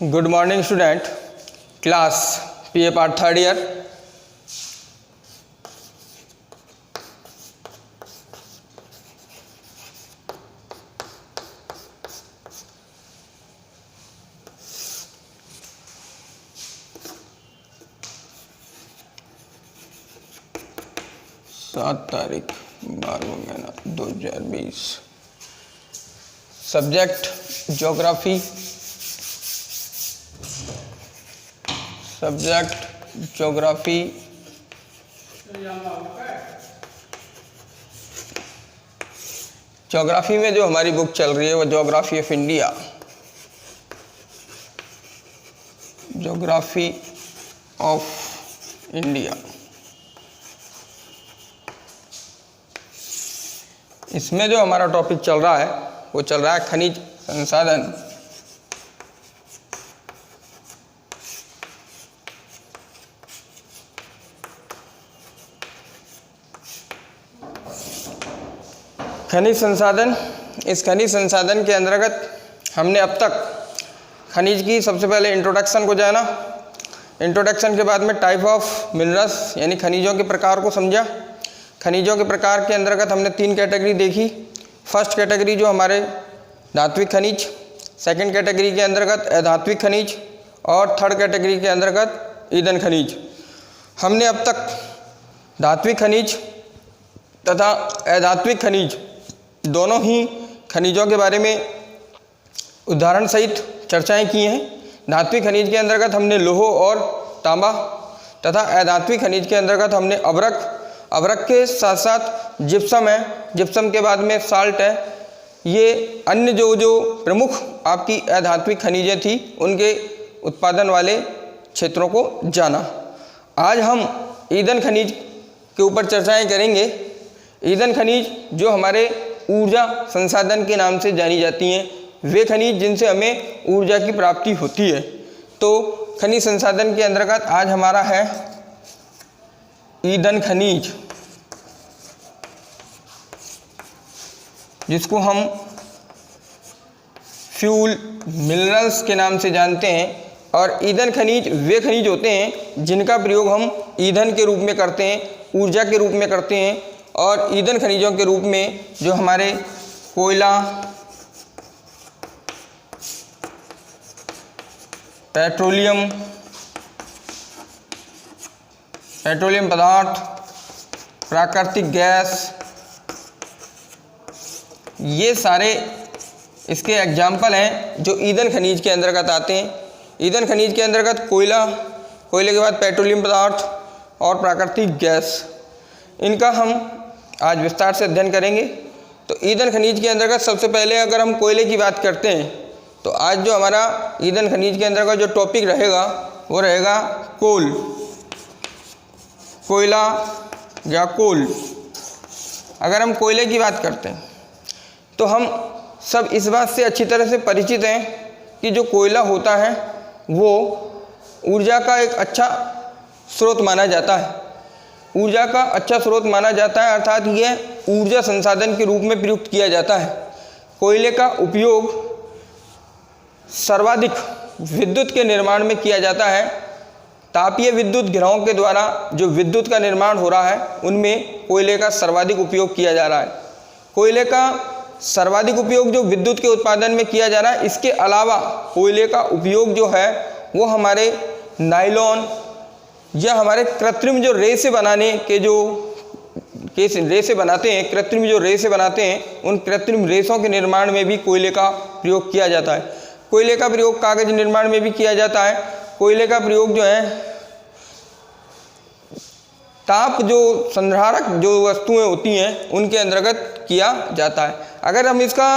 Good morning student, class पीए part third year. सात तारीख 12वां महीना 2020। Subject geography. Subject geography. Geography में जो हमारी बुक चल रही है वो geography of India. Geography of India. इसमें जो हमारा टॉपिक चल रहा है वो चल रहा है खनिज संसाधन। खनिज संसाधन। इस खनिज संसाधन के अंतर्गत हमने अब तक खनिज की सबसे पहले इंट्रोडक्शन को जाना। इंट्रोडक्शन के बाद में टाइप ऑफ मिनरल्स यानी खनिजों के प्रकार को समझा। खनिजों के प्रकार के अंतर्गत हमने 3 कैटेगरी देखी। फर्स्ट कैटेगरी जो हमारे धात्विक खनिज, सेकंड कैटेगरी के अंतर्गत अधात्विक खनिज और थर्ड कैटेगरी के अंतर्गत ईंधन खनिज। हमने अब तक धात्विक खनिज तथा अधात्विक खनिज दोनों ही खनिजों के बारे में उदाहरण सहित चर्चाएं की हैं। धात्विक खनिज के अंतर्गत हमने लोह और तांबा तथा अधात्विक खनिज के अंतर्गत हमने अभ्रक के साथ साथ जिप्सम है, जिप्सम के बाद में साल्ट है। ये अन्य जो प्रमुख आपकी अधात्विक खनिजें थी उनके उत्पादन वाले क्षेत्रों को जाना। आज हम ईंधन खनिज के ऊपर चर्चाएं करेंगे। ईंधन खनिज जो हमारे ऊर्जा संसाधन के नाम से जानी जाती हैं, वे खनिज जिनसे हमें ऊर्जा की प्राप्ति होती है। तो खनिज संसाधन के अंतर्गत आज हमारा है ईंधन खनिज, जिसको हम फ्यूल मिनरल्स के नाम से जानते हैं। और ईंधन खनिज वे खनिज होते हैं जिनका प्रयोग हम ईंधन के रूप में करते हैं, ऊर्जा के रूप में करते हैं। और ईंधन खनिजों के रूप में जो हमारे कोयला, पेट्रोलियम पदार्थ, प्राकृतिक गैस, ये सारे इसके एग्जाम्पल हैं जो ईंधन खनिज के अंतर्गत आते हैं। ईंधन खनिज के अंतर्गत कोयले के बाद पेट्रोलियम पदार्थ और प्राकृतिक गैस, इनका हम आज विस्तार से अध्ययन करेंगे। तो ईंधन खनिज के अंतर्गत सबसे पहले अगर हम कोयले की बात करते हैं तो आज जो हमारा ईंधन खनिज के अंतर्गत जो टॉपिक रहेगा वो रहेगा कोयला या कोल। अगर हम कोयले की बात करते हैं तो हम सब इस बात से अच्छी तरह से परिचित हैं कि जो कोयला होता है वो ऊर्जा का एक अच्छा स्रोत माना जाता है। ऊर्जा का अच्छा स्रोत माना जाता है, अर्थात यह ऊर्जा संसाधन के रूप में प्रयुक्त किया जाता है। कोयले का उपयोग सर्वाधिक विद्युत के निर्माण में किया जाता है। तापीय विद्युत गिरोह के द्वारा जो विद्युत का निर्माण हो रहा है उनमें कोयले का सर्वाधिक उपयोग किया जा रहा है। कोयले का सर्वाधिक उपयोग जो विद्युत के उत्पादन में किया जा रहा है, इसके अलावा कोयले का उपयोग जो है वो हमारे नायलॉन या हमारे कृत्रिम जो रेसे बनाने के जो रेसे बनाते हैं, कृत्रिम जो रेसे बनाते हैं, उन कृत्रिम रेसों के निर्माण में भी कोयले का प्रयोग किया जाता है। कोयले का प्रयोग कागज निर्माण में भी किया जाता है। कोयले का प्रयोग जो है ताप जो संधारक जो वस्तुएं होती हैं उनके अंतर्गत किया जाता है। अगर हम इसका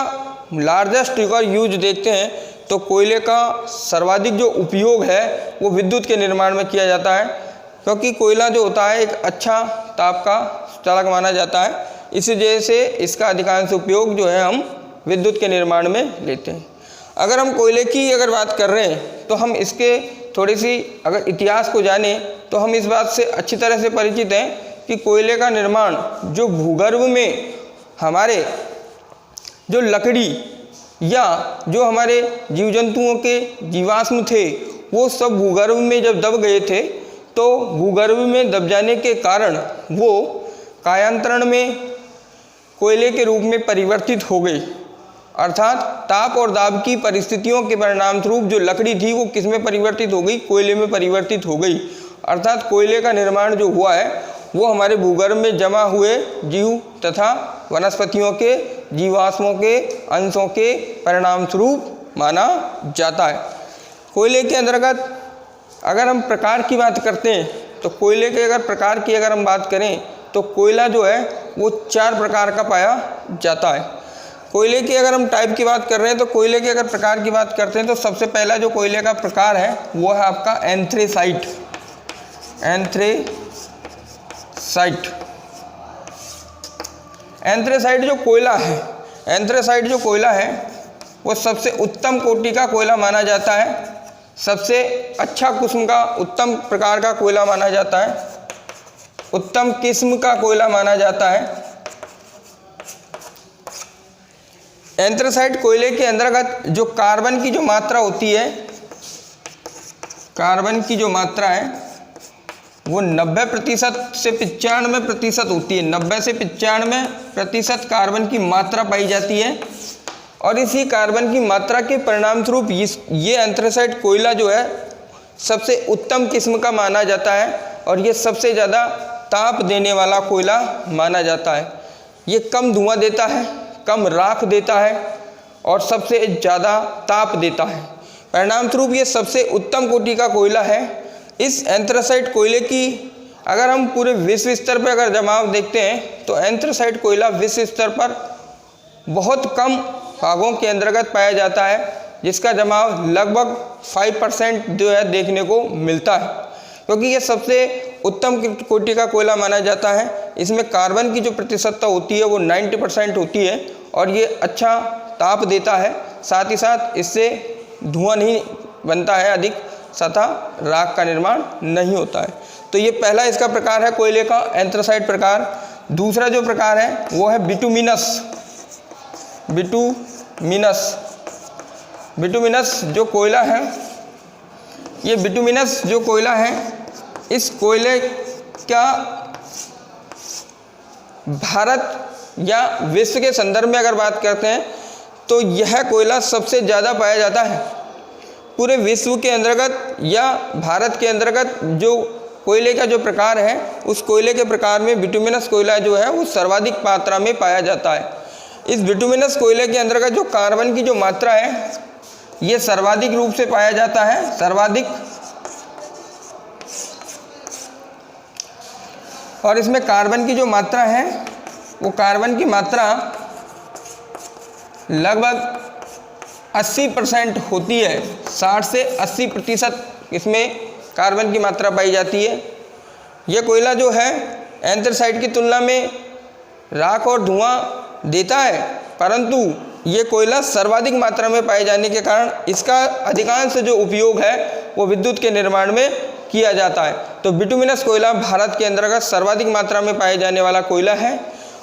लार्जेस्ट यूज देखते हैं तो कोयले का सर्वाधिक जो उपयोग है वो विद्युत के निर्माण में किया जाता है, क्योंकि कोयला जो होता है एक अच्छा ताप का चालक माना जाता है। इसी वजह से इसका अधिकांश उपयोग जो है हम विद्युत के निर्माण में लेते हैं। अगर हम कोयले की अगर बात कर रहे हैं तो हम इसके थोड़ी सी अगर इतिहास को जानें तो हम इस बात से अच्छी तरह से परिचित हैं कि कोयले का निर्माण जो भूगर्भ में हमारे जो लकड़ी या जो हमारे जीव जंतुओं के जीवाश्म थे वो सब भूगर्भ में जब दब गए थे, तो भूगर्भ में दब जाने के कारण वो कायांतरण में कोयले के रूप में परिवर्तित हो गई। अर्थात ताप और दाब की परिस्थितियों के परिणाम स्वरूप जो लकड़ी थी वो किस में परिवर्तित हो गई, कोयले में परिवर्तित हो गई। अर्थात कोयले का निर्माण जो हुआ है वो हमारे भूगर्भ में जमा हुए जीव तथा वनस्पतियों के जीवाश्मों के अंशों के परिणाम स्वरूप माना जाता है। कोयले के अंतर्गत अगर हम प्रकार की बात करते हैं तो कोयले के अगर प्रकार की अगर हम बात करें तो कोयला जो है वो 4 प्रकार का पाया जाता है। कोयले की अगर हम टाइप की बात कर रहे हैं तो कोयले के अगर प्रकार की बात करते हैं तो सबसे पहला जो कोयले का प्रकार है वो है आपका एंथ्रेसाइट। एंथ्रेसाइट जो कोयला है, एंथ्रेसाइट जो कोयला है वो सबसे उत्तम कोटि का कोयला माना जाता है, सबसे अच्छा किस्म का उत्तम प्रकार का कोयला माना जाता है, उत्तम किस्म का कोयला माना जाता है। एंथ्रेसाइट कोयले के अंतर्गत जो कार्बन की जो मात्रा होती है, कार्बन की जो मात्रा है वो 90% से 95% होती है। 90 से 95% कार्बन की मात्रा पाई जाती है और इसी कार्बन की मात्रा के परिणाम स्वरूप ये एंथ्रेसाइट कोयला जो है सबसे उत्तम किस्म का माना जाता है और ये सबसे ज़्यादा ताप देने वाला कोयला माना जाता है। ये कम धुआं देता है, कम राख देता है और सबसे ज़्यादा ताप देता है। परिणाम स्वरूप ये सबसे उत्तम कोटि का कोयला है। इस एंथ्रेसाइट कोयले की अगर हम पूरे विश्व स्तर पर अगर जमाव देखते हैं तो एंथ्रेसाइट कोयला विश्व स्तर पर बहुत कम भागों के अंतर्गत पाया जाता है, जिसका जमाव लगभग 5% जो है देखने को मिलता है, क्योंकि ये सबसे उत्तम कोटि का कोयला माना जाता है। इसमें कार्बन की जो प्रतिशतता होती है वो 90% होती है और ये अच्छा ताप देता है, साथ ही साथ इससे धुआं नहीं बनता है अधिक, तथा राख का निर्माण नहीं होता है। तो ये पहला इसका प्रकार है कोयले का, एंथ्रेसाइट प्रकार। दूसरा जो प्रकार है वो है बिटुमिनस। बिटुमिनस जो कोयला है, ये बिटुमिनस जो कोयला है, इस कोयले का भारत या विश्व के संदर्भ में अगर बात करते हैं तो यह कोयला सबसे ज़्यादा पाया जाता है। पूरे विश्व के अंतर्गत या भारत के अंतर्गत जो कोयले का जो प्रकार है, उस कोयले के प्रकार में बिटुमिनस कोयला जो है वो सर्वाधिक मात्रा में पाया जाता है। इस बिटुमिनस कोयले के अंतर्गत जो कार्बन की जो मात्रा है ये सर्वाधिक रूप से पाया जाता है, सर्वाधिक। और इसमें कार्बन की जो मात्रा है वो कार्बन की मात्रा लगभग 80% होती है। 60 से 80% इसमें कार्बन की मात्रा पाई जाती है। यह कोयला जो है एंथ्रेसाइट की तुलना में राख और धुआं देता है, परंतु ये कोयला सर्वाधिक मात्रा में पाए जाने के कारण इसका अधिकांश जो उपयोग है वो विद्युत के निर्माण में किया जाता है। तो बिटुमिनस कोयला भारत के अंतर्गत सर्वाधिक मात्रा में पाए जाने वाला कोयला है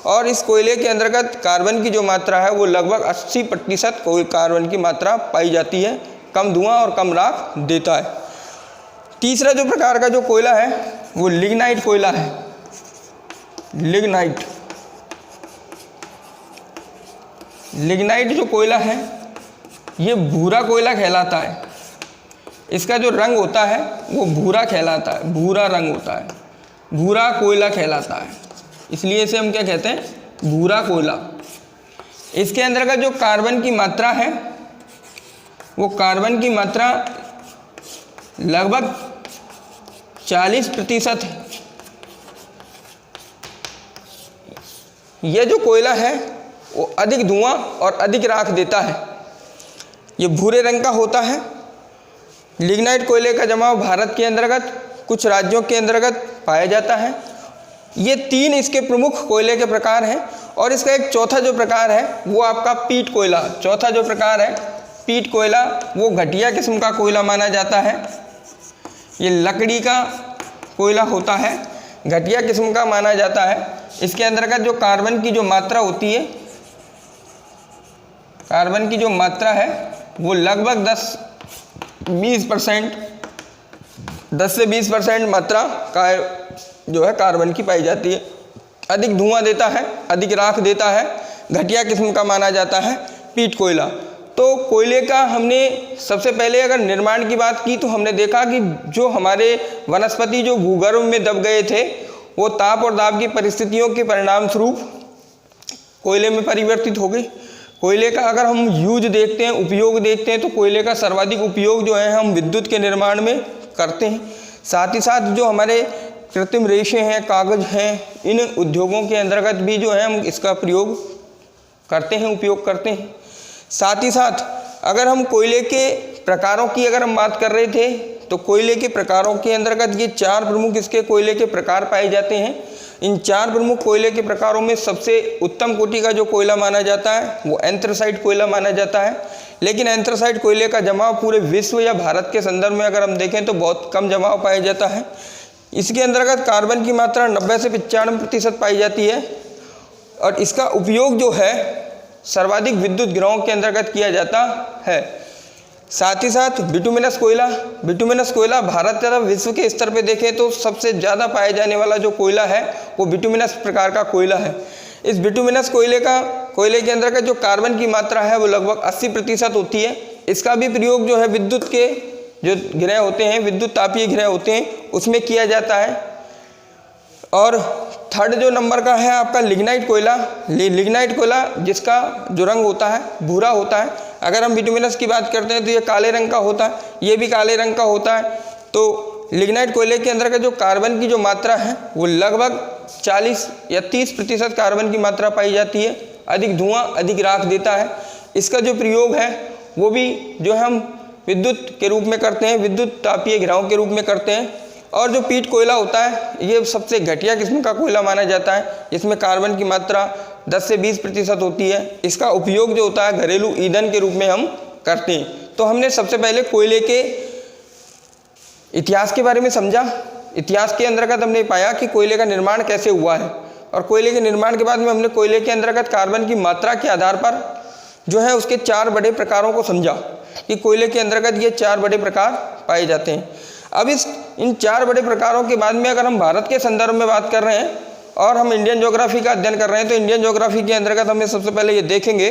और इस कोयले के अंतर्गत कार्बन की जो मात्रा है वो लगभग 80% कार्बन की मात्रा पाई जाती है, कम धुआं और कम राख देता है। तीसरा जो प्रकार का जो कोयला है वो लिग्नाइट कोयला है। लिग्नाइट जो कोयला है ये भूरा कोयला कहलाता है। इसका जो रंग होता है वो भूरा कहलाता है, भूरा रंग होता है, भूरा कोयला कहलाता है, इसलिए इसे हम क्या कहते हैं, भूरा कोयला। इसके अंतर्गत जो कार्बन की मात्रा है वो कार्बन की मात्रा लगभग 40% है। यह जो कोयला है वो अधिक धुआं और अधिक राख देता है। ये भूरे रंग का होता है। लिग्नाइट कोयले का जमाव भारत के अंतर्गत कुछ राज्यों के अंतर्गत पाया जाता है। ये 3 इसके प्रमुख कोयले के प्रकार हैं और इसका एक चौथा जो प्रकार है वो आपका पीट कोयला। चौथा जो प्रकार है पीट कोयला वो घटिया किस्म का कोयला माना जाता है। ये लकड़ी का कोयला होता है, घटिया किस्म का माना जाता है। इसके अंतर्गत जो कार्बन की जो मात्रा होती है कार्बन की जो मात्रा है वो लगभग 10 से 20% मात्रा का जो है कार्बन की पाई जाती है। अधिक धुआं देता है, अधिक राख देता है, घटिया किस्म का माना जाता है पीट कोयला। तो कोयले का हमने सबसे पहले अगर निर्माण की बात की तो हमने देखा कि जो हमारे वनस्पति जो भूगर्भ में दब गए थे वो ताप और दाब की परिस्थितियों के परिणाम स्वरूप कोयले में परिवर्तित हो गए। कोयले का अगर हम यूज देखते हैं, उपयोग देखते हैं, तो कोयले का सर्वाधिक उपयोग जो है हम विद्युत के निर्माण में करते हैं। साथ ही साथ जो हमारे कृत्रिम रेशे हैं, कागज हैं, इन उद्योगों के अंतर्गत भी जो है हम इसका प्रयोग करते हैं, उपयोग करते हैं। साथ ही साथ अगर हम कोयले के प्रकारों की अगर हम बात कर रहे थे तो कोयले के प्रकारों के अंतर्गत ये 4 प्रमुख इसके कोयले के प्रकार पाए जाते हैं। इन 4 प्रमुख कोयले के प्रकारों में सबसे उत्तम कोटि का जो कोयला माना जाता है वो एंथ्रासाइट कोयला माना जाता है। लेकिन एंथ्रासाइट कोयले का जमाव पूरे विश्व या भारत के संदर्भ में अगर हम देखें तो बहुत कम जमाव पाया जाता है। इसके अंतर्गत कार्बन की मात्रा 90 से 95% पाई जाती है और इसका उपयोग जो है सर्वाधिक विद्युत ग्रहों के अंतर्गत किया जाता है। साथ ही साथ बिटुमिनस कोयला भारत तथा विश्व के स्तर पे देखें तो सबसे ज़्यादा पाया जाने वाला जो कोयला है वो बिटुमिनस प्रकार का कोयला है। इस बिटुमिनस कोयले के अंतर्गत जो कार्बन की मात्रा है वो लगभग 80% होती है। इसका भी प्रयोग जो है विद्युत के जो ग्रह होते हैं, विद्युत तापीय ग्रह होते हैं, उसमें किया जाता है। और थर्ड जो नंबर का है आपका लिग्नाइट कोयला जिसका जो रंग होता है भूरा होता है। अगर हम बिटुमिनस की बात करते हैं तो ये काले रंग का होता है, ये भी काले रंग का होता है। तो लिग्नाइट कोयले के अंदर का जो कार्बन की जो मात्रा है वो लगभग 40 या 30% कार्बन की मात्रा पाई जाती है। अधिक धुआं, अधिक राख देता है। इसका जो प्रयोग है वो भी जो हम विद्युत के रूप में करते हैं, विद्युत तापीय ग्रहों के रूप में करते हैं। और जो पीट कोयला होता है ये सबसे घटिया किस्म का कोयला माना जाता है। इसमें कार्बन की मात्रा 10 से 20% होती है। इसका उपयोग जो होता है घरेलू ईंधन के रूप में हम करते हैं। तो हमने सबसे पहले कोयले के इतिहास के बारे में समझा। इतिहास के अंतर्गत हमने पाया कि कोयले का निर्माण कैसे हुआ है और कोयले के निर्माण के बाद में हमने कोयले के अंतर्गत कार्बन की मात्रा के आधार पर जो है उसके 4 बड़े प्रकारों को समझा कि कोयले के अंतर्गत ये 4 बड़े प्रकार पाए जाते हैं। अब इन 4 बड़े प्रकारों के बाद में अगर हम भारत के संदर्भ में बात कर रहे हैं और हम इंडियन ज्योग्राफी का अध्ययन कर रहे हैं तो इंडियन ज्योग्राफी के अंतर्गत हमें सबसे पहले ये देखेंगे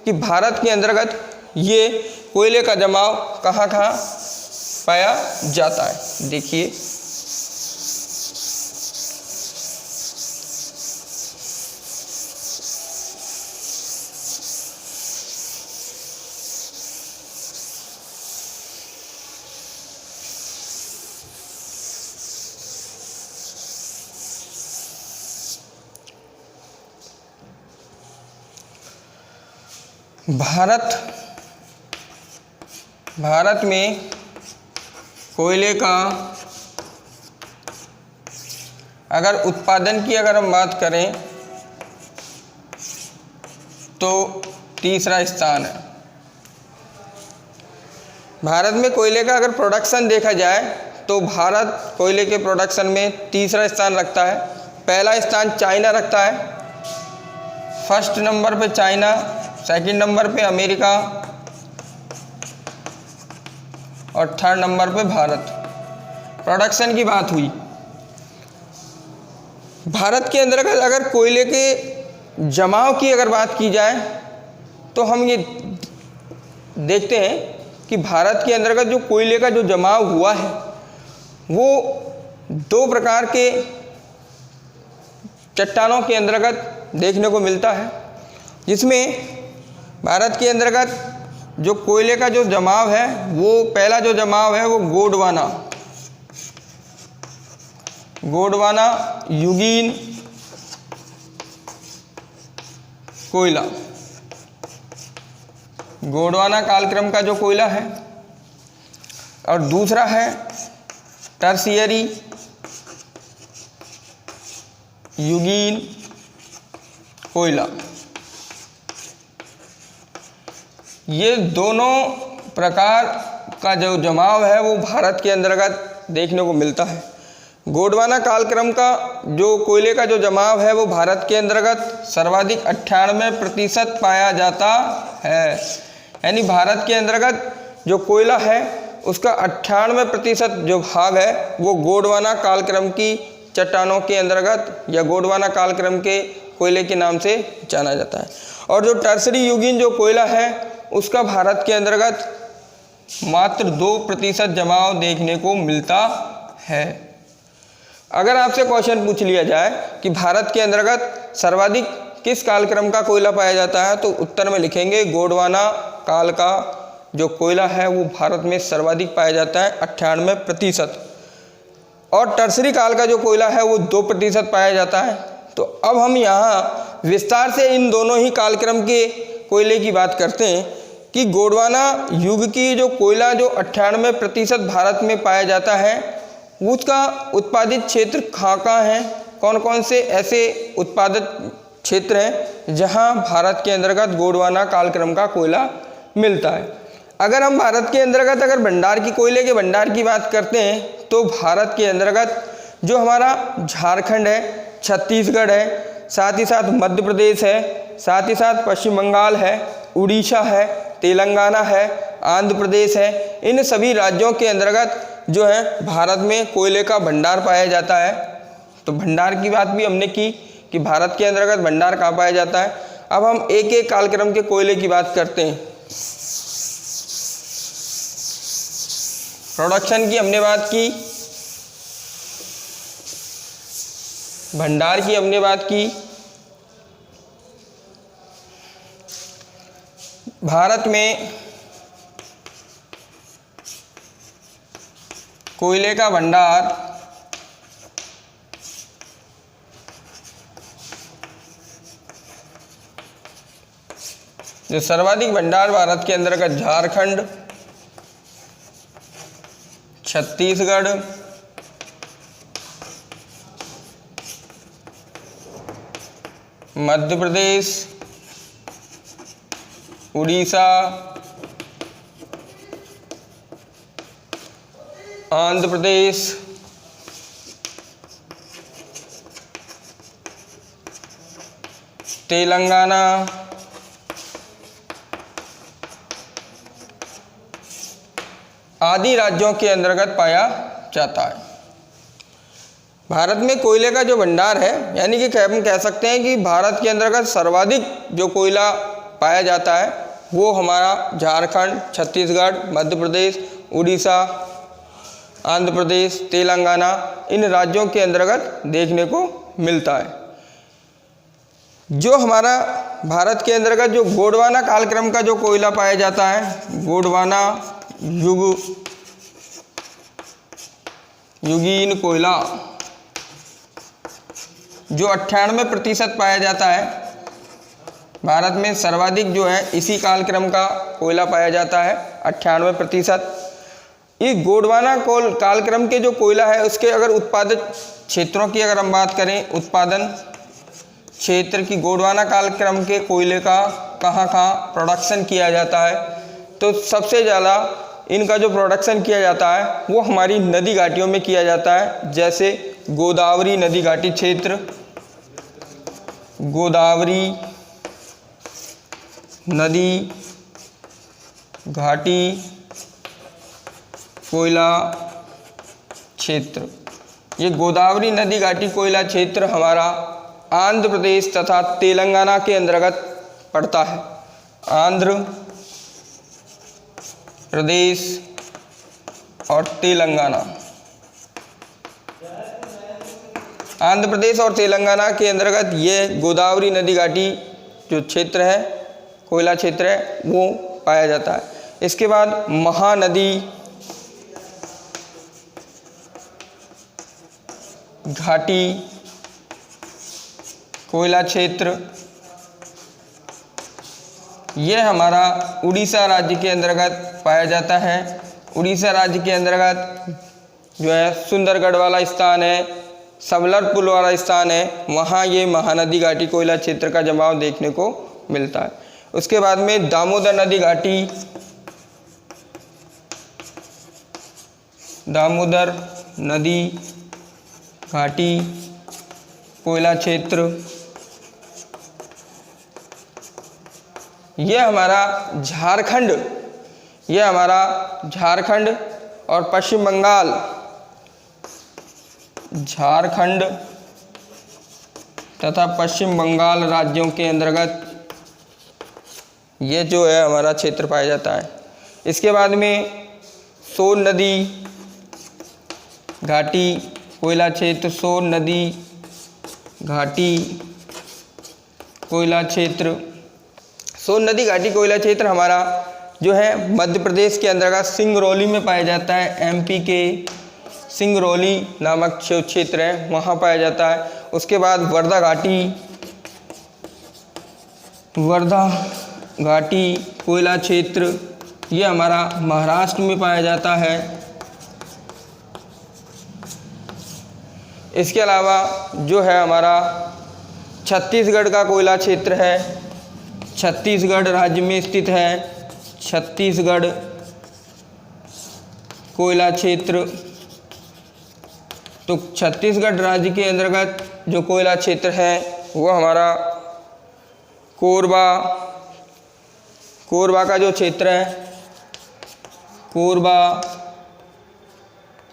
कि भारत के अंतर्गत ये कोयले का जमाव कहाँ कहाँ पाया जाता है। देखिए भारत में कोयले का अगर उत्पादन की अगर हम बात करें तो तीसरा स्थान है। भारत में कोयले का अगर प्रोडक्शन देखा जाए तो भारत कोयले के प्रोडक्शन में तीसरा स्थान रखता है। पहला स्थान चाइना रखता है, फर्स्ट नंबर पे चाइना, सेकंड नंबर पे अमेरिका और थर्ड नंबर पे भारत। प्रोडक्शन की बात हुई, भारत के अंदर अगर कोयले के जमाव की अगर बात की जाए तो हम ये देखते हैं कि भारत के अंतर्गत जो कोयले का जो जमाव हुआ है वो 2 प्रकार के चट्टानों के अंतर्गत देखने को मिलता है, जिसमें भारत के अंतर्गत जो कोयले का जो जमाव है वो पहला जो जमाव है वो गोंडवाना युगीन कोयला, गोंडवाना कालक्रम का जो कोयला है। और दूसरा है टर्शियरी युगीन कोयला। ये दोनों प्रकार का जो जमाव है वो भारत के अंतर्गत देखने को मिलता है। गोंडवाना कालक्रम का जो कोयले का जो जमाव है वो भारत के अंतर्गत सर्वाधिक 98% पाया जाता है। यानी भारत के अंतर्गत जो कोयला है उसका 98% जो भाग है वो गोंडवाना कालक्रम की चट्टानों के अंतर्गत या गोंडवाना कालक्रम के कोयले के नाम से जाना जाता है। और जो टर्सरी युगीन जो कोयला है उसका भारत के अंतर्गत मात्र 2% जमाव देखने को मिलता है। अगर आपसे क्वेश्चन पूछ लिया जाए कि भारत के अंतर्गत सर्वाधिक किस कालक्रम का कोयला पाया जाता है, तो उत्तर में लिखेंगे गोंडवाना काल का जो कोयला है वो भारत में सर्वाधिक पाया जाता है 98%। और टर्सरी काल का जो कोयला है वो 2% पाया जाता है। तो अब हम यहाँ विस्तार से इन दोनों ही कालक्रम के कोयले की बात करते हैं कि गोंडवाना युग की जो कोयला जो 98% भारत में पाया जाता है उसका उत्पादित क्षेत्र कहाँ हैं, कौन कौन से ऐसे उत्पादित क्षेत्र हैं जहाँ भारत के अंतर्गत गोंडवाना कालक्रम का कोयला मिलता है। अगर हम भारत के अंतर्गत अगर भंडार की कोयले के भंडार की बात करते हैं तो भारत के अंतर्गत जो हमारा झारखंड है, छत्तीसगढ़ है, साथ ही साथ मध्य प्रदेश है, साथ ही साथ पश्चिम बंगाल है, उड़ीसा है, तेलंगाना है, आंध्र प्रदेश है, इन सभी राज्यों के अंतर्गत जो है भारत में कोयले का भंडार पाया जाता है। तो भंडार की बात भी हमने की कि भारत के अंतर्गत भंडार कहाँ पाया जाता है। अब हम एक एक कालक्रम के कोयले की बात करते हैं। प्रोडक्शन की हमने बात की, भंडार की हमने बात की। भारत में कोयले का भंडार जो सर्वाधिक भंडार भारत के अंतर्गत झारखंड, छत्तीसगढ़, मध्य प्रदेश, उड़ीसा, आंध्र प्रदेश, तेलंगाना, आदि राज्यों के अंतर्गत पाया जाता है। भारत में कोयले का जो भंडार है यानी कि हम कह सकते हैं कि भारत के अंतर्गत सर्वाधिक जो कोयला पाया जाता है वो हमारा झारखंड, छत्तीसगढ़, मध्य प्रदेश, उड़ीसा, आंध्र प्रदेश, तेलंगाना, इन राज्यों के अंतर्गत देखने को मिलता है। जो हमारा भारत के अंतर्गत जो गोंडवाना कालक्रम का जो कोयला पाया जाता है, गोंडवाना युगीन कोयला जो 98% पाया जाता है, भारत में सर्वाधिक जो है इसी कालक्रम का कोयला पाया जाता है 98%। इस गोंडवाना कालक्रम के जो कोयला है उसके अगर उत्पादित क्षेत्रों की अगर हम बात करें, उत्पादन क्षेत्र की गोंडवाना कालक्रम के कोयले का कहाँ कहाँ प्रोडक्शन किया जाता है, तो सबसे ज़्यादा इनका जो प्रोडक्शन किया जाता है वो हमारी नदी घाटियों में किया जाता है। जैसे गोदावरी नदी घाटी क्षेत्र, गोदावरी नदी घाटी कोयला क्षेत्र, ये गोदावरी नदी घाटी कोयला क्षेत्र हमारा आंध्र प्रदेश तथा तेलंगाना के अंतर्गत पड़ता है। आंध्र प्रदेश और तेलंगाना, आंध्र प्रदेश और तेलंगाना के अंतर्गत ये गोदावरी नदी घाटी जो क्षेत्र है, कोयला क्षेत्र है, वो पाया जाता है। इसके बाद महानदी घाटी कोयला क्षेत्र, ये हमारा उड़ीसा राज्य के अंतर्गत पाया जाता है। उड़ीसा राज्य के अंतर्गत जो है सुंदरगढ़ वाला स्थान है, सबलरपुर वाला स्थान है, वहाँ ये महानदी घाटी कोयला क्षेत्र का जमाव देखने को मिलता है। उसके बाद में दामोदर नदी घाटी, दामोदर नदी घाटी कोयला क्षेत्र, ये हमारा झारखंड और पश्चिम बंगाल, झारखंड तथा पश्चिम बंगाल राज्यों के अंतर्गत ये जो है हमारा क्षेत्र पाया जाता है। इसके बाद में सोन नदी घाटी कोयला क्षेत्र, सोन नदी घाटी कोयला क्षेत्र, सोन नदी घाटी कोयला क्षेत्र हमारा जो है मध्य प्रदेश के अंतर्गत सिंगरौली में पाया जाता है। एमपी के सिंगरौली नामक जो क्षेत्र है वहाँ पाया जाता है। उसके बाद वर्धा घाटी कोयला क्षेत्र, ये हमारा महाराष्ट्र में पाया जाता है। इसके अलावा जो है हमारा छत्तीसगढ़ का कोयला क्षेत्र है, छत्तीसगढ़ राज्य में स्थित है। छत्तीसगढ़ कोयला क्षेत्र, तो छत्तीसगढ़ राज्य के अंतर्गत जो कोयला क्षेत्र है वो हमारा कोरबा का जो क्षेत्र है, कोरबा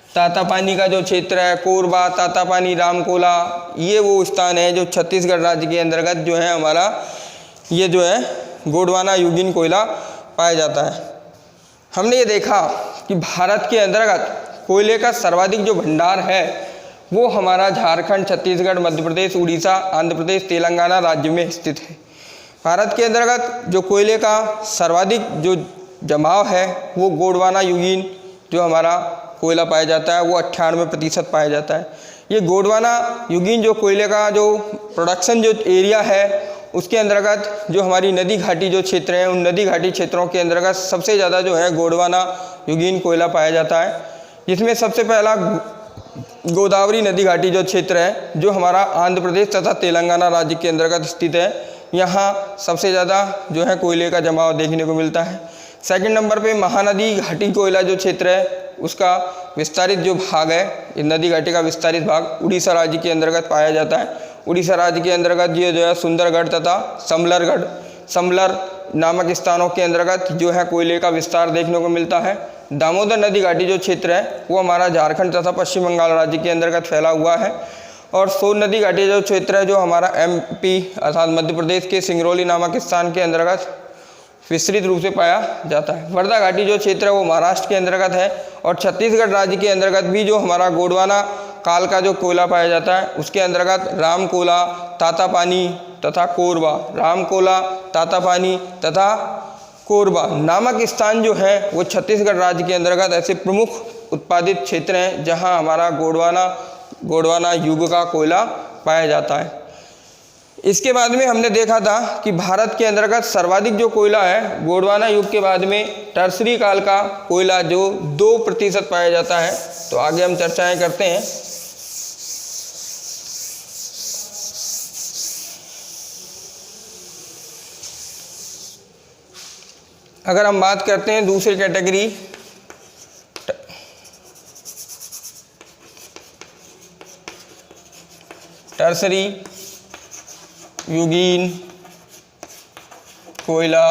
तातापानी का जो क्षेत्र है, कोरबा तातापानी रामकोला, ये वो स्थान है जो छत्तीसगढ़ राज्य के अंतर्गत जो है हमारा ये जो है गोंडवाना यूगिन कोयला पाया जाता है। हमने ये देखा कि भारत के अंतर्गत कोयले का सर्वाधिक जो भंडार है वो हमारा झारखंड, छत्तीसगढ़, मध्य प्रदेश, उड़ीसा, आंध्र प्रदेश, तेलंगाना राज्य में स्थित है। भारत के अंतर्गत जो कोयले का सर्वाधिक जो जमाव है वो गोंडवाना यूगिन जो हमारा कोयला पाया जाता है वो 98% पाया जाता है। ये गोंडवाना यूगिन जो कोयले का जो प्रोडक्शन जो एरिया है उसके अंतर्गत जो हमारी नदी घाटी जो क्षेत्र है उन नदी घाटी क्षेत्रों के अंतर्गत सबसे ज़्यादा जो है गोंडवाना यूगिन कोयला पाया जाता है, जिसमें सबसे पहला गोदावरी नदी घाटी जो क्षेत्र है जो हमारा आंध्र प्रदेश तथा तेलंगाना राज्य के अंतर्गत स्थित है। यहाँ सबसे ज़्यादा जो है कोयले का जमाव देखने को मिलता है। सेकंड नंबर पे महानदी घाटी कोयला जो क्षेत्र है उसका विस्तारित जो भाग है, इस नदी घाटी का विस्तारित भाग उड़ीसा राज्य के अंतर्गत पाया जाता है। उड़ीसा राज्य के अंतर्गत ये जो है सुंदरगढ़ तथा सम्बलर नामक स्थानों के अंतर्गत जो है कोयले का विस्तार देखने को मिलता है। दामोदर नदी घाटी जो क्षेत्र है वो हमारा झारखंड तथा पश्चिम बंगाल राज्य के अंतर्गत फैला हुआ है। और सोन नदी घाटी जो क्षेत्र है जो हमारा एमपी अर्थात मध्य प्रदेश के सिंगरौली नामक स्थान के अंतर्गत विस्तृत रूप से पाया जाता है। वर्धा घाटी जो क्षेत्र है वो महाराष्ट्र के अंतर्गत है। और छत्तीसगढ़ राज्य के अंतर्गत भी जो हमारा गोंडवाना काल का जो कोयला पाया जाता है उसके अंतर्गत रामकोला, तातापानी तथा कोरबा, रामकोला, तातापानी तथा कोरबा नामक स्थान जो है वो छत्तीसगढ़ राज्य के अंतर्गत ऐसे प्रमुख उत्पादित क्षेत्र हैं जहां हमारा गोंडवाना युग का कोयला पाया जाता है। इसके बाद में हमने देखा था कि भारत के अंतर्गत सर्वाधिक जो कोयला है गोंडवाना युग के बाद में टर्सरी काल का कोयला जो 2% पाया जाता है। तो आगे हम चर्चाएं करते हैं। अगर हम बात करते हैं दूसरी कैटेगरी टर्सरी युगीन कोयला,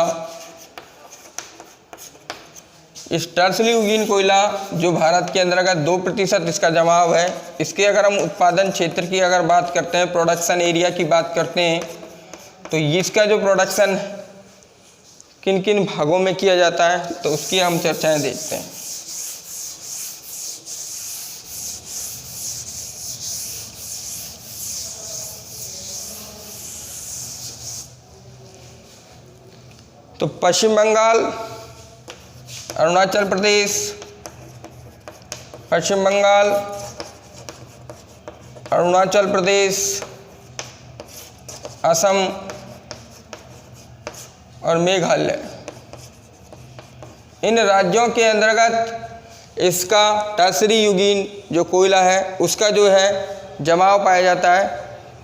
इस टर्सरी युगीन कोयला जो भारत के अंतर्गत 2% इसका जमाव है। इसके अगर हम उत्पादन क्षेत्र की अगर बात करते हैं, प्रोडक्शन एरिया की बात करते हैं, तो इसका जो प्रोडक्शन किन किन भागों में किया जाता है तो उसकी हम चर्चाएं देखते हैं। तो पश्चिम बंगाल, अरुणाचल प्रदेश, पश्चिम बंगाल, अरुणाचल प्रदेश, असम और मेघालय, इन राज्यों के अंतर्गत इसका टर्सरी युगीन जो कोयला है उसका जो है जमाव पाया जाता है।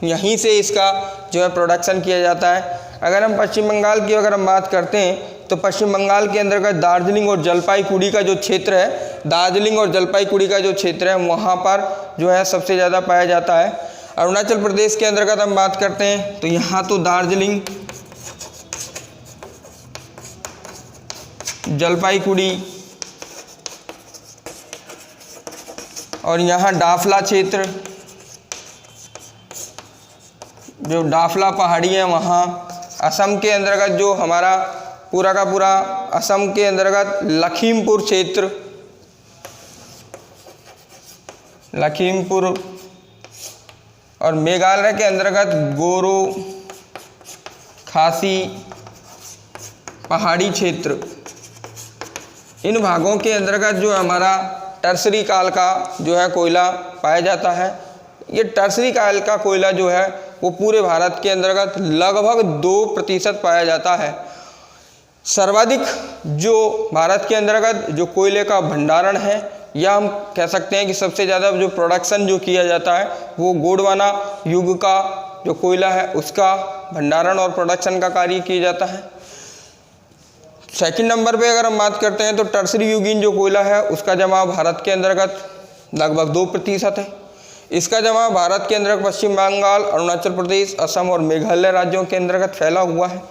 यहीं से इसका जो है प्रोडक्शन किया जाता है। अगर हम पश्चिम बंगाल की अगर हम बात करते हैं तो पश्चिम बंगाल के अंतर्गत दार्जिलिंग और जलपाईगुड़ी का जो क्षेत्र है दार्जिलिंग और जलपाईगुड़ी का जो क्षेत्र है वहाँ पर जो है सबसे ज़्यादा पाया जाता है। अरुणाचल प्रदेश के अंतर्गत हम बात करते हैं तो यहाँ तो दार्जिलिंग, जलपाईगुड़ी और यहाँ डाफला क्षेत्र, जो डाफला पहाड़ी है वहाँ। असम के अंतर्गत जो हमारा पूरा का पूरा असम के अंतर्गत लखीमपुर क्षेत्र, लखीमपुर और मेघालय के अंतर्गत गोरो खासी पहाड़ी क्षेत्र। इन भागों के अंतर्गत जो हमारा टर्सरी काल का जो है कोयला पाया जाता है। ये टर्सरी काल का कोयला जो है वो पूरे भारत के अंतर्गत लगभग 2% पाया जाता है। सर्वाधिक जो भारत के अंतर्गत जो कोयले का भंडारण है, या हम कह सकते हैं कि सबसे ज़्यादा जो प्रोडक्शन जो किया जाता है वो गोंडवाना युग का जो कोयला है उसका भंडारण और प्रोडक्शन का कार्य किया जाता है। सेकंड नंबर पे अगर हम बात करते हैं तो टर्सरी युगीन जो कोयला है उसका जमाव भारत के अंतर्गत लगभग 2% है। इसका जमाव भारत के अंतर्गत पश्चिम बंगाल, अरुणाचल प्रदेश, असम और मेघालय राज्यों के अंतर्गत फैला हुआ है।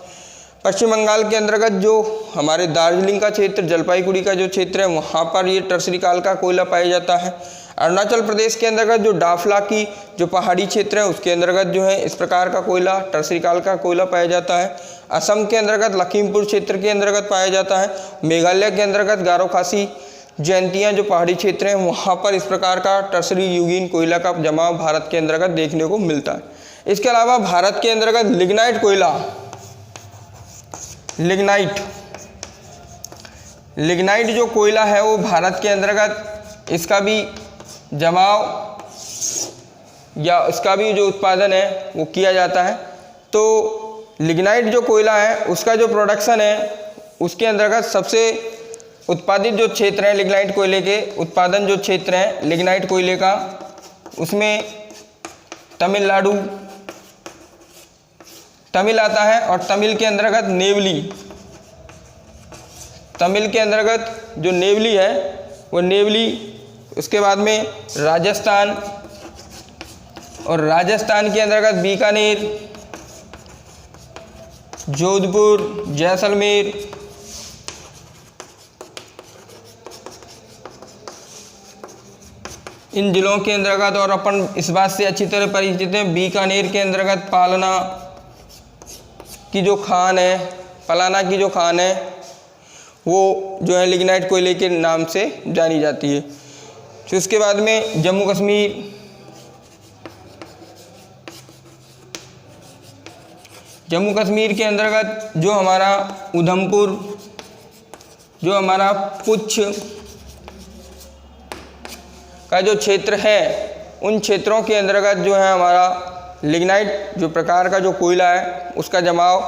पश्चिम बंगाल के अंतर्गत जो हमारे दार्जिलिंग का क्षेत्र, जलपाईगुड़ी का जो क्षेत्र है वहाँ पर ये टर्सरी काल का कोयला पाया जाता है। अरुणाचल प्रदेश के अंतर्गत जो डाफला की जो पहाड़ी क्षेत्र है उसके अंतर्गत जो है इस प्रकार का कोयला, टर्सरी काल का कोयला पाया जाता है। असम के अंतर्गत लखीमपुर क्षेत्र के अंतर्गत पाया जाता है। मेघालय के अंतर्गत गारो खासी जयंतियाँ जो पहाड़ी क्षेत्र हैं वहाँ पर इस प्रकार का टर्सरी युगीन कोयला का जमाव भारत के अंतर्गत देखने को मिलता है। इसके अलावा भारत के अंतर्गत लिग्नाइट कोयला, लिग्नाइट जो कोयला है वो भारत के अंतर्गत इसका भी जमाव या इसका भी जो उत्पादन है वो किया जाता है। तो लिग्नाइट जो कोयला है उसका जो प्रोडक्शन है उसके अंतर्गत सबसे उत्पादित जो क्षेत्र है लिग्नाइट कोयले के उत्पादन जो क्षेत्र है लिग्नाइट कोयले का, उसमें तमिलनाडु, तमिल आता है और तमिल के अंतर्गत नेवली, तमिल के अंतर्गत जो नेवली है वो नेवली, उसके बाद में राजस्थान और राजस्थान के अंतर्गत बीकानेर, जोधपुर, जैसलमेर, इन जिलों के अंतर्गत। और अपन इस बात से अच्छी तरह परिचित हैं बीकानेर के अंतर्गत पालना की जो खान है, पलाना की जो खान है वो जो है लिग्नाइट कोयले के नाम से जानी जाती है। फिर उसके बाद में जम्मू कश्मीर, जम्मू कश्मीर के अंतर्गत जो हमारा उधमपुर, जो हमारा पुंछ का जो क्षेत्र है उन क्षेत्रों के अंतर्गत जो है हमारा लिग्नाइट जो प्रकार का जो कोयला है उसका जमाव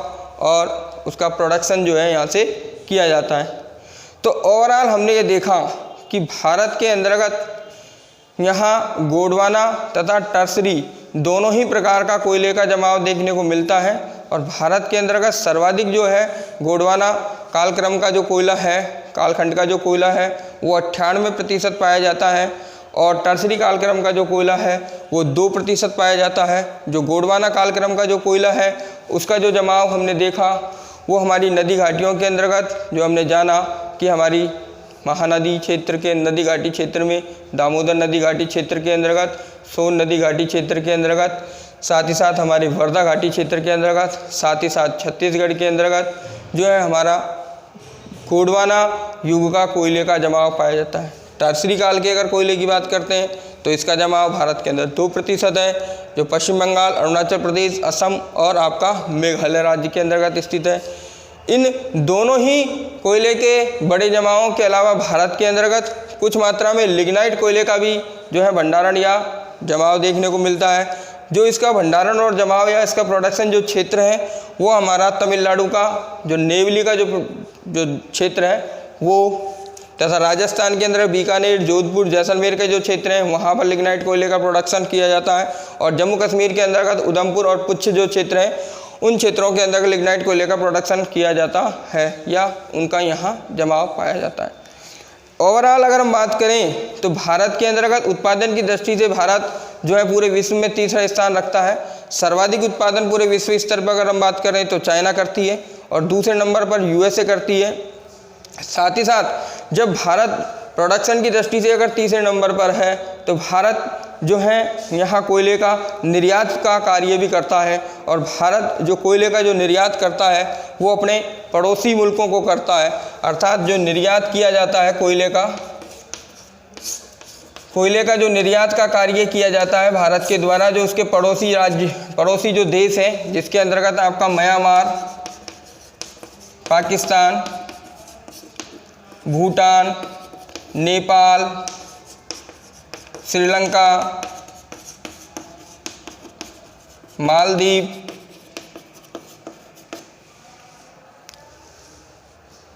और उसका प्रोडक्शन जो है यहाँ से किया जाता है। तो ओवरऑल हमने ये देखा कि भारत के अंतर्गत यहाँ गोंडवाना तथा टर्सरी दोनों ही प्रकार का कोयले का जमाव देखने को मिलता है। और भारत के अंतर्गत सर्वाधिक जो है गोंडवाना कालक्रम का जो कोयला है, कालखंड का जो कोयला है वो 98% पाया जाता है और टर्सरी कालक्रम का जो कोयला है वो 2% पाया जाता है। जो गोंडवाना कालक्रम का जो कोयला है उसका जो जमाव हमने देखा वो हमारी नदी घाटियों के अंतर्गत, जो हमने जाना कि हमारी महानदी क्षेत्र के नदी घाटी क्षेत्र में दामोदर नदी घाटी क्षेत्र के अंतर्गत, सोन नदी घाटी क्षेत्र के अंतर्गत, साथ ही साथ हमारे वर्धा घाटी क्षेत्र के अंतर्गत, साथ ही साथ छत्तीसगढ़ के अंतर्गत जो है हमारा गोंडवाना युग का कोयले का जमाव पाया जाता है। टर्सरी काल के अगर कोयले की बात करते हैं तो इसका जमाव भारत के अंदर 2% है, जो पश्चिम बंगाल, अरुणाचल प्रदेश, असम और आपका मेघालय राज्य के अंतर्गत स्थित है। इन दोनों ही कोयले के बड़े जमावों के अलावा भारत के अंतर्गत कुछ मात्रा में लिग्नाइट कोयले का भी जो है भंडारण या जमाव देखने को मिलता है। जो इसका भंडारण और जमाव या इसका प्रोडक्शन जो क्षेत्र है वो हमारा तमिलनाडु का जो नेवली का जो क्षेत्र है वो, तथा राजस्थान के अंदर बीकानेर, जोधपुर, जैसलमेर के जो क्षेत्र हैं वहाँ पर लिग्नाइट कोयले का प्रोडक्शन किया जाता है। और जम्मू कश्मीर के अंतर्गत उधमपुर और पुंछ जो क्षेत्र हैं उन क्षेत्रों के अंदर लिग्नाइट कोयले का प्रोडक्शन किया जाता है या उनका यहाँ जमाव पाया जाता है। ओवरऑल अगर हम बात करें तो भारत के अंतर्गत उत्पादन की दृष्टि से भारत जो है पूरे विश्व में तीसरा स्थान रखता है। सर्वाधिक उत्पादन पूरे विश्व स्तर पर अगर हम बात करें तो चाइना करती है और दूसरे नंबर पर यूएसए करती है। साथ ही साथ जब भारत प्रोडक्शन की दृष्टि से अगर तीसरे नंबर पर है तो भारत जो है यहाँ कोयले का निर्यात का कार्य भी करता है और भारत जो कोयले का जो निर्यात करता है वो अपने पड़ोसी मुल्कों को करता है। अर्थात जो निर्यात किया जाता है कोयले का जो निर्यात का कार्य किया जाता है भारत के द्वारा, जो उसके पड़ोसी जो देश हैं जिसके अंतर्गत आपका म्यांमार, पाकिस्तान, भूटान, नेपाल, श्रीलंका, मालदीव,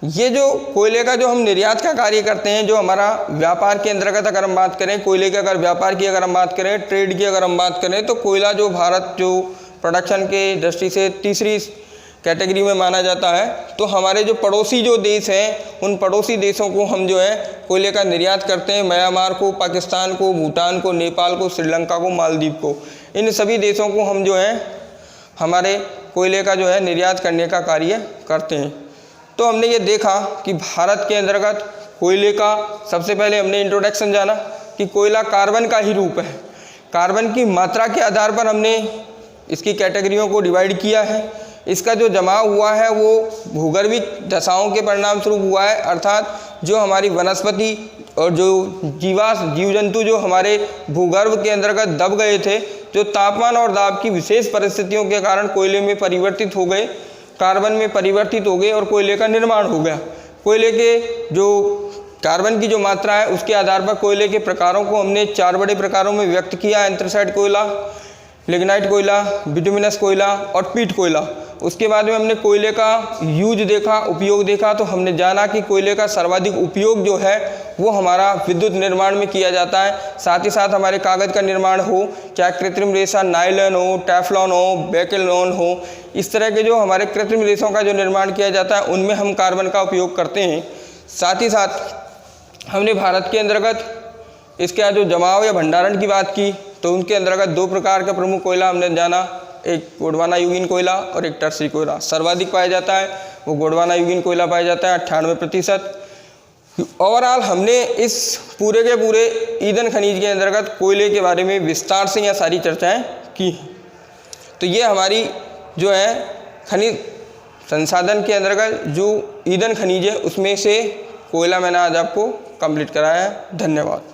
ये जो कोयले का जो हम निर्यात का कार्य करते हैं, जो हमारा व्यापार के अंतर्गत अगर हम बात करें कोयले के, अगर व्यापार की अगर हम बात करें, ट्रेड की अगर हम बात करें, तो कोयला जो भारत जो प्रोडक्शन के दृष्टि से तीसरी कैटेगरी में माना जाता है। तो हमारे जो पड़ोसी जो देश हैं उन पड़ोसी देशों को हम जो है कोयले का निर्यात करते हैं। म्यांमार को, पाकिस्तान को, भूटान को, नेपाल को, श्रीलंका को, मालदीव को, इन सभी देशों को हम जो है हमारे कोयले का जो है निर्यात करने का कार्य करते हैं। तो हमने ये देखा कि भारत के अंतर्गत कोयले का सबसे पहले हमने इंट्रोडक्शन जाना कि कोयला कार्बन का ही रूप है। कार्बन की मात्रा के आधार पर हमने इसकी कैटेगरियों को डिवाइड किया है। इसका जो जमाव हुआ है वो भूगर्भिक दशाओं के परिणाम स्वरूप हुआ है, अर्थात जो हमारी वनस्पति और जो जीव जंतु जो हमारे भूगर्भ के अंतर्गत दब गए थे, जो तापमान और दाब की विशेष परिस्थितियों के कारण कोयले में परिवर्तित हो गए, कार्बन में परिवर्तित हो गए और कोयले का निर्माण हो गया। कोयले के जो कार्बन की जो मात्रा है उसके आधार पर कोयले के प्रकारों को हमने 4 बड़े प्रकारों में व्यक्त किया। एंथ्रासाइट कोयला, लिग्नाइट कोयला, बिटुमिनस कोयला और पीट कोयला। उसके बाद में हमने कोयले का यूज देखा, उपयोग देखा, तो हमने जाना कि कोयले का सर्वाधिक उपयोग जो है वो हमारा विद्युत निर्माण में किया जाता है। साथ ही साथ हमारे कागज़ का निर्माण हो, चाहे कृत्रिम रेशा नायलॉन हो, टेफ्लॉन हो, बेकेलॉन हो, इस तरह के जो हमारे कृत्रिम रेशों का जो निर्माण किया जाता है उनमें हम कार्बन का उपयोग करते हैं। साथ ही साथ हमने भारत के अंतर्गत इसके जो जमाव या भंडारण की बात की तो उनके अंतर्गत 2 प्रकार का प्रमुख कोयला हमने जाना, एक गोंडवाना यूगिन कोयला और एक टर्सी कोयला। सर्वाधिक पाया जाता है वो गोंडवाना यूगिन कोयला पाया जाता है 98%। ओवरऑल हमने इस पूरे के पूरे ईंधन खनिज के अंतर्गत कोयले के बारे में विस्तार से यह सारी चर्चाएं की। तो ये हमारी जो है खनिज संसाधन के अंतर्गत जो ईंधन खनिज है उसमें से कोयला मैंने आज आपको कंप्लीट कराया है। धन्यवाद।